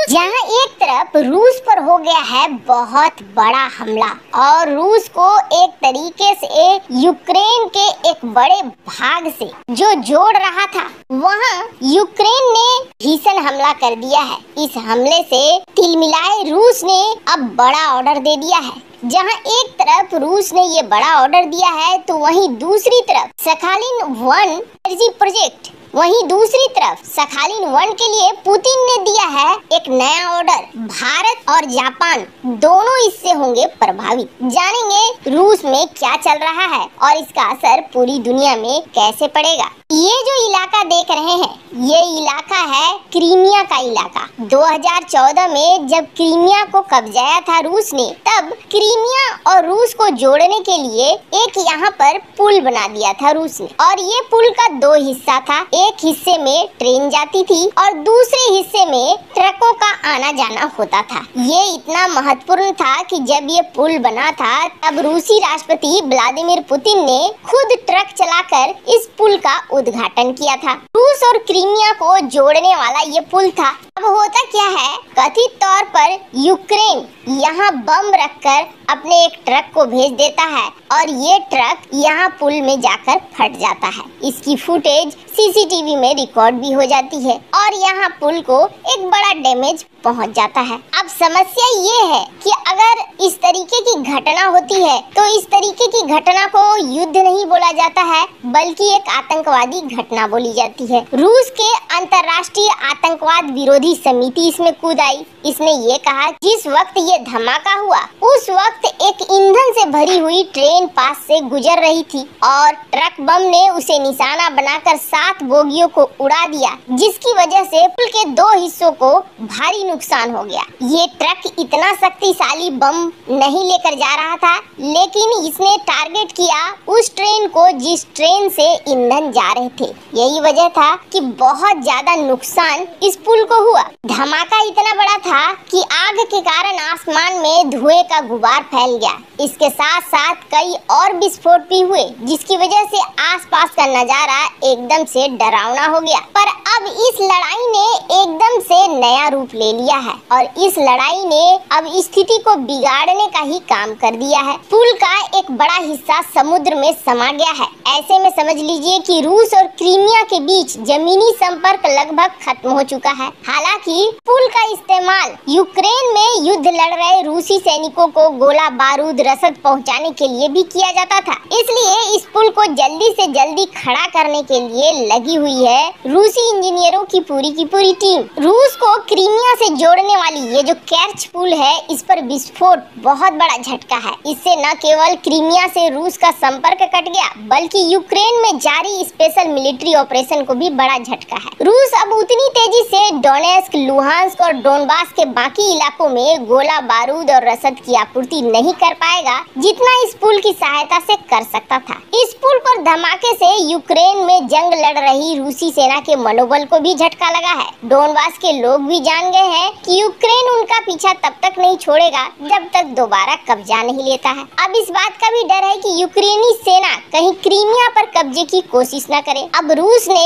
जहां एक तरफ रूस पर हो गया है बहुत बड़ा हमला और रूस को एक तरीके से यूक्रेन के एक बड़े भाग से जो जोड़ रहा था, वहां यूक्रेन ने भीषण हमला कर दिया है। इस हमले से तिलमिलाए रूस ने अब बड़ा ऑर्डर दे दिया है। जहां एक तरफ रूस ने ये बड़ा ऑर्डर दिया है तो वहीं दूसरी तरफ सखालिन-1 एनर्जी प्रोजेक्ट, वहीं दूसरी तरफ सखालिन-1 के लिए पुतिन ने दिया है एक नया ऑर्डर। भारत और जापान दोनों इससे होंगे प्रभावित। जानेंगे रूस में क्या चल रहा है और इसका असर पूरी दुनिया में कैसे पड़ेगा। ये जो इलाका देख रहे हैं, ये इलाका है क्रीमिया का इलाका। 2014 में जब क्रीमिया को कब्जाया था रूस ने, तब क्रीमिया और रूस को जोड़ने के लिए एक यहाँ पर पुल बना दिया था रूस ने। और ये पुल का दो हिस्सा था, एक हिस्से में ट्रेन जाती थी और दूसरे हिस्से में ट्रकों का आना जाना होता था। ये इतना महत्वपूर्ण था कि जब ये पुल बना था तब रूसी राष्ट्रपति व्लादिमीर पुतिन ने खुद ट्रक चलाकर इस पुल का उद्घाटन किया था। रूस और क्रीमिया को जोड़ने वाला ये पुल था। अब होता क्या है, कथित तौर पर यूक्रेन यहाँ बम रखकर अपने एक ट्रक को भेज देता है और ये ट्रक यहाँ पुल में जाकर फट जाता है। इसकी फुटेज सीसीटीवी में रिकॉर्ड भी हो जाती है और यहाँ पुल को एक बड़ा डैमेज पहुँच जाता है। अब समस्या ये है कि अगर इस तरीके की घटना होती है तो इस तरीके की घटना को युद्ध नहीं बोला जाता है बल्कि एक आतंकवादी घटना बोली जाती है। रूस के अंतर्राष्ट्रीय आतंकवाद विरोधी समिति इसमें कूद आई। इसने ये कहा जिस वक्त ये धमाका हुआ उस वक्त एक ईंधन से भरी हुई ट्रेन पास से गुजर रही थी और ट्रक बम ने उसे निशाना बनाकर 7 बोगियों को उड़ा दिया, जिसकी वजह से पुल के 2 हिस्सों को भारी नुकसान हो गया। ये ट्रक इतना शक्तिशाली बम नहीं लेकर जा रहा था, लेकिन इसने टारगेट किया उस ट्रेन को जिस ट्रेन से ईंधन जा रहे थे। यही वजह था कि बहुत ज्यादा नुकसान इस पुल को हुआ। धमाका इतना बड़ा था कि आग के कारण आसमान में धुएं का गुबार फैल गया। इसके साथ साथ कई और विस्फोट भी हुए, जिसकी वजह से आसपास का नजारा एकदम से डरावना हो गया। पर अब इस लड़ाई ने एकदम से नया रूप ले लिया है और इस लड़ाई ने अब स्थिति को बिगाड़ने का ही काम कर दिया है। पुल का एक बड़ा हिस्सा समुद्र में समा गया है। ऐसे में समझ लीजिए कि रूस और क्रीमिया के बीच जमीनी संपर्क लगभग खत्म हो चुका है। हालांकि पुल का इस्तेमाल यूक्रेन में युद्ध लड़ रहे रूसी सैनिकों को गोला बारूद रसद पहुंचाने के लिए भी किया जाता था। इसलिए इस पुल को जल्दी से जल्दी खड़ा करने के लिए लगी हुई है रूसी इंजीनियरों की पूरी टीम। रूस को क्रीमिया से जोड़ने वाली ये जो केर्च पुल है, इस पर विस्फोट बहुत बड़ा झटका है। इससे न केवल क्रीमिया से रूस का संपर्क कट गया बल्कि यूक्रेन में जारी स्पेशल मिलिट्री ऑपरेशन को भी बड़ा झटका है। रूस अब उतनी तेजी से डोनेस्क, लुहांस्क और डोनबास के बाकी इलाकों में गोला बारूद और रसद की आपूर्ति नहीं कर पाएगा जितना इस पुल की सहायता से कर सकता था। इस पुल पर धमाके से यूक्रेन में जंग लड़ रही रूसी सेना के मनोबल को भी झटका लगा है। डोनबास के लोग भी जान गए हैं कि यूक्रेन उनका पीछा तब तक नहीं छोड़ेगा जब तक दोबारा कब्जा नहीं लेता है। अब इस बात का भी डर है कि यूक्रेनी सेना कहीं क्रीमिया पर कब्जे की कोशिश न करे। अब रूस ने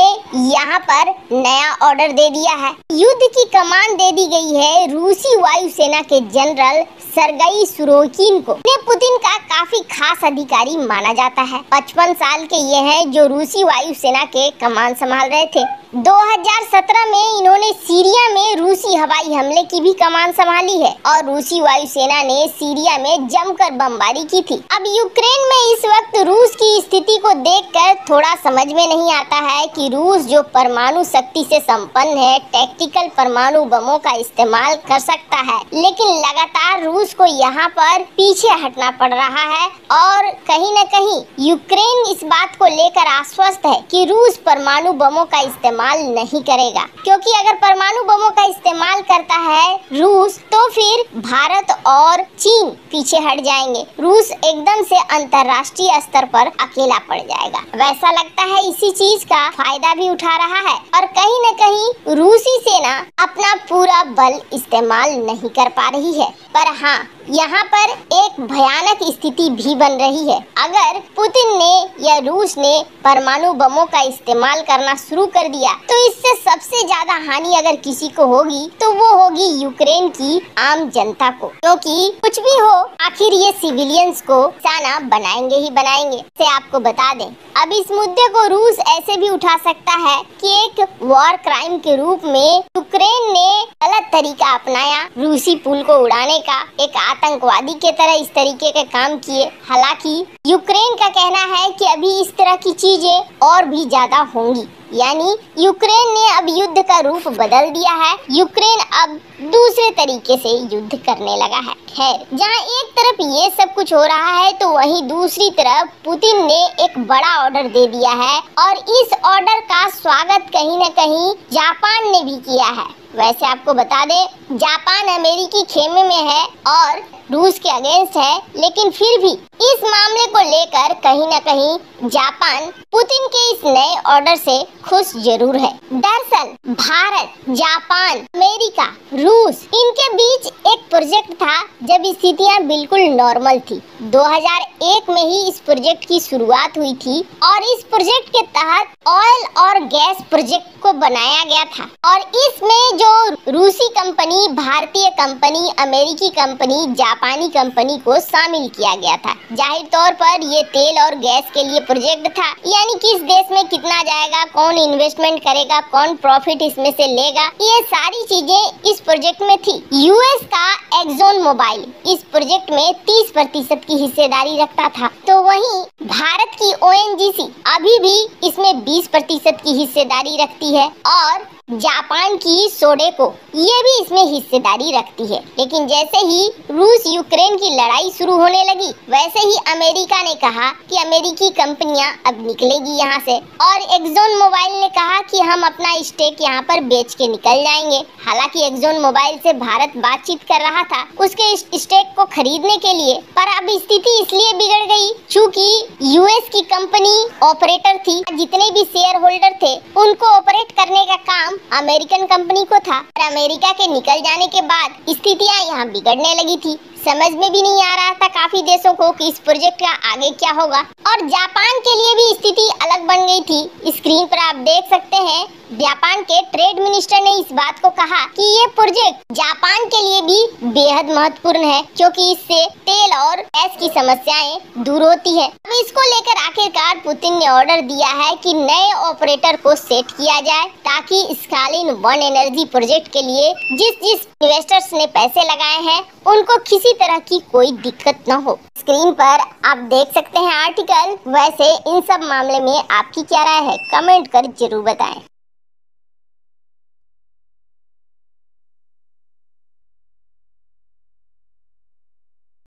यहाँ पर नया ऑर्डर दे दिया है। युद्ध की कमान दे दी गई है रूसी वायुसेना के जनरल सर्गेई सुरोकिन को। पुतिन का काफी खास अधिकारी माना जाता है। 55 साल के ये हैं जो रूसी वायुसेना के कमान संभाल रहे थे। 2017 में इन्होंने सीरिया में रूसी हवाई हमले की भी कमान संभाली है और रूसी वायुसेना ने सीरिया में जमकर बमबारी की थी। अब यूक्रेन में इस वक्त रूस की स्थिति को देखकर थोड़ा समझ में नहीं आता है कि रूस जो परमाणु शक्ति से संपन्न है, टैक्टिकल परमाणु बमों का इस्तेमाल कर सकता है, लेकिन लगातार रूस को यहाँ पर पीछे हटना पड़ रहा है और कहीं न कहीं यूक्रेन इस बात को लेकर आश्वस्त है कि रूस परमाणु बमों का इस्तेमाल नहीं करेगा, क्योंकि अगर परमाणु बमों का इस्तेमाल करता है रूस तो फिर भारत और चीन पीछे हट जाएंगे। रूस एकदम से अंतर्राष्ट्रीय स्तर पर अकेला पड़ जाएगा। वैसा लगता है इसी चीज का फायदा भी उठा रहा है और कहीं न कहीं रूसी सेना अपना पूरा बल इस्तेमाल नहीं कर पा रही है। पर हाँ, यहाँ पर एक भयानक स्थिति भी बन रही है। अगर पुतिन ने या रूस ने परमाणु बमों का इस्तेमाल करना शुरू कर दिया तो इससे सबसे ज्यादा हानि अगर किसी को होगी तो वो होगी यूक्रेन की आम जनता को, क्योंकि कुछ भी हो आखिर ये सिविलियंस को निशाना बनाएंगे ही बनाएंगे। से आपको बता दें, अब इस मुद्दे को रूस ऐसे भी उठा सकता है कि एक वॉर क्राइम के रूप में यूक्रेन ने गलत तरीका अपनाया रूसी पुल को उड़ाने का, एक आतंकवादी के तरह इस तरीके के काम किए। हालांकि यूक्रेन का कहना है कि अभी इस तरह की चीजें और भी ज्यादा होंगी, यानी यूक्रेन ने अब युद्ध का रूप बदल दिया है। यूक्रेन अब दूसरे तरीके से युद्ध करने लगा है। खैर, जहां एक तरफ ये सब कुछ हो रहा है तो वहीं दूसरी तरफ पुतिन ने एक बड़ा ऑर्डर दे दिया है और इस ऑर्डर का स्वागत कहीं न कहीं जापान ने भी किया है। वैसे आपको बता दें, जापान अमेरिकी खेमे में है और रूस के अगेंस्ट है, लेकिन फिर भी इस मामले को लेकर कहीं न कहीं जापान पुतिन के इस नए ऑर्डर से खुश जरूर है। दरअसल भारत, जापान, अमेरिका, रूस इनके बीच एक प्रोजेक्ट था जब स्थितियां बिल्कुल नॉर्मल थी। 2001 में ही इस प्रोजेक्ट की शुरुआत हुई थी और इस प्रोजेक्ट के तहत ऑयल और गैस प्रोजेक्ट को बनाया गया था और इसमें जो रूसी कंपनी, भारतीय कंपनी, अमेरिकी कंपनी, जापानी कंपनी को शामिल किया गया था। जाहिर तौर पर ये तेल और गैस के लिए प्रोजेक्ट था, यानी किस देश में कितना जाएगा, कौन इन्वेस्टमेंट करेगा, कौन प्रॉफिट इसमें से लेगा, ये सारी चीजें इस प्रोजेक्ट में थी। यूएस का एक्सॉन मोबाइल इस प्रोजेक्ट में 30% की हिस्सेदारी रखता था, तो वहीं भारत की ओएनजीसी अभी भी इसमें 20% की हिस्सेदारी रखती है और जापान की सोडेको ये भी इसमें हिस्सेदारी रखती है। लेकिन जैसे ही रूस यूक्रेन की लड़ाई शुरू होने लगी, वैसे ही अमेरिका ने कहा कि अमेरिकी कंपनियां अब निकलेगी यहाँ से और एक्सॉन मोबाइल ने कहा कि हम अपना स्टेक यहाँ पर बेच के निकल जाएंगे। हालांकि एक्सॉन मोबाइल से भारत बातचीत कर रहा था उसके स्टेक को खरीदने के लिए, पर अब स्थिति इसलिए बिगड़ गई चूँकि यूएस की कंपनी ऑपरेटर थी, जितने भी शेयर होल्डर थे उनको ऑपरेट करने का काम अमेरिकन कंपनी को था और अमेरिका के निकल जाने के बाद स्थितियां यहाँ बिगड़ने लगी थी। समझ में भी नहीं आ रहा था काफी देशों को कि इस प्रोजेक्ट का आगे क्या होगा और जापान के लिए भी स्थिति अलग बन गई थी। स्क्रीन पर आप देख सकते हैं जापान के ट्रेड मिनिस्टर ने इस बात को कहा कि ये प्रोजेक्ट जापान के लिए भी बेहद महत्वपूर्ण है क्योंकि इससे तेल और गैस की समस्याएं दूर होती है। अब इसको लेकर आखिरकार पुतिन ने ऑर्डर दिया है कि नए ऑपरेटर को सेट किया जाए ताकि स्कालिन वन एनर्जी प्रोजेक्ट के लिए जिस इन्वेस्टर्स ने पैसे लगाए हैं उनको किसी तरह की कोई दिक्कत न हो। स्क्रीन पर आप देख सकते हैं आर्टिकल। वैसे इन सब मामले में आपकी क्या राय है, कमेंट कर जरूर बताएं।